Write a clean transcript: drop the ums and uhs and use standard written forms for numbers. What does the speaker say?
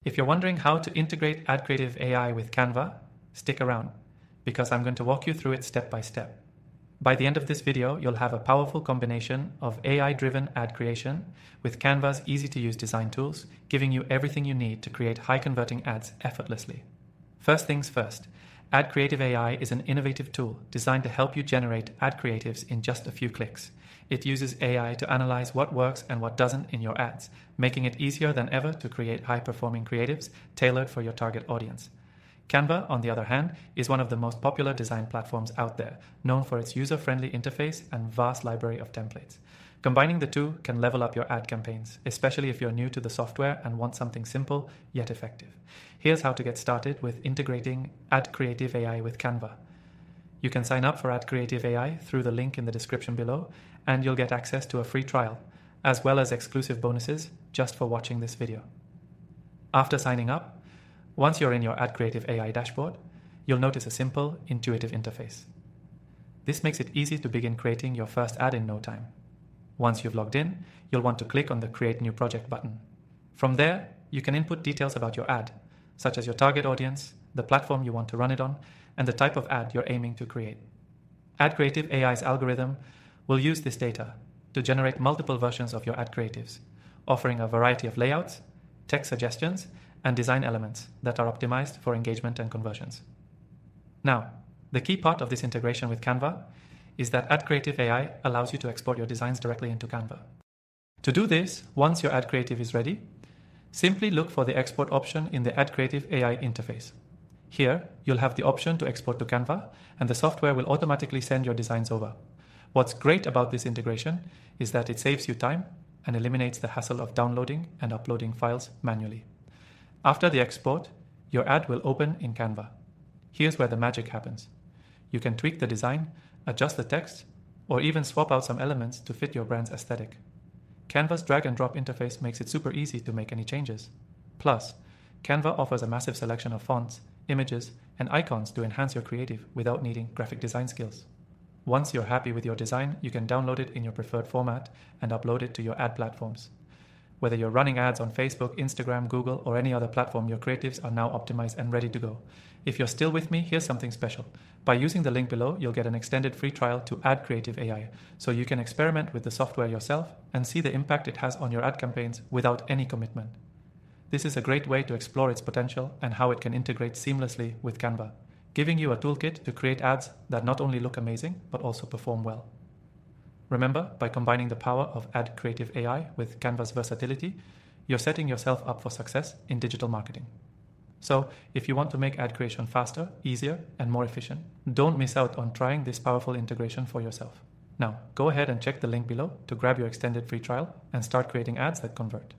If you're wondering how to integrate AdCreative AI with Canva, stick around, because I'm going to walk you through it step by step. By the end of this video, you'll have a powerful combination of AI-driven ad creation with Canva's easy-to-use design tools, giving you everything you need to create high-converting ads effortlessly. First things first, AdCreative AI is an innovative tool designed to help you generate ad creatives in just a few clicks. It uses AI to analyze what works and what doesn't in your ads, making it easier than ever to create high-performing creatives tailored for your target audience. Canva, on the other hand, is one of the most popular design platforms out there, known for its user-friendly interface and vast library of templates. Combining the two can level up your ad campaigns, especially if you're new to the software and want something simple yet effective. Here's how to get started with integrating AdCreative AI with Canva. You can sign up for AdCreative AI through the link in the description below, and you'll get access to a free trial, as well as exclusive bonuses just for watching this video. After signing up, once you're in your AdCreative AI dashboard, you'll notice a simple, intuitive interface. This makes it easy to begin creating your first ad in no time. Once you've logged in, you'll want to click on the Create New Project button. From there, you can input details about your ad, such as your target audience, the platform you want to run it on, and the type of ad you're aiming to create. AdCreative AI's algorithm will use this data to generate multiple versions of your ad creatives, offering a variety of layouts, text suggestions, and design elements that are optimized for engagement and conversions. Now, the key part of this integration with Canva is that AdCreative AI allows you to export your designs directly into Canva. To do this, once your ad creative is ready, simply look for the export option in the AdCreative AI interface. Here, you'll have the option to export to Canva, and the software will automatically send your designs over. What's great about this integration is that it saves you time and eliminates the hassle of downloading and uploading files manually. After the export, your ad will open in Canva. Here's where the magic happens. You can tweak the design, adjust the text, or even swap out some elements to fit your brand's aesthetic. Canva's drag and drop interface makes it super easy to make any changes. Plus, Canva offers a massive selection of fonts, images, and icons to enhance your creative without needing graphic design skills. Once you're happy with your design, you can download it in your preferred format and upload it to your ad platforms. Whether you're running ads on Facebook, Instagram, Google, or any other platform, your creatives are now optimized and ready to go. If you're still with me, here's something special. By using the link below, you'll get an extended free trial to AdCreative AI, so you can experiment with the software yourself and see the impact it has on your ad campaigns without any commitment. This is a great way to explore its potential and how it can integrate seamlessly with Canva, giving you a toolkit to create ads that not only look amazing, but also perform well. Remember, by combining the power of AdCreative AI with Canva's versatility, you're setting yourself up for success in digital marketing. So, if you want to make ad creation faster, easier, and more efficient, don't miss out on trying this powerful integration for yourself. Now, go ahead and check the link below to grab your extended free trial and start creating ads that convert.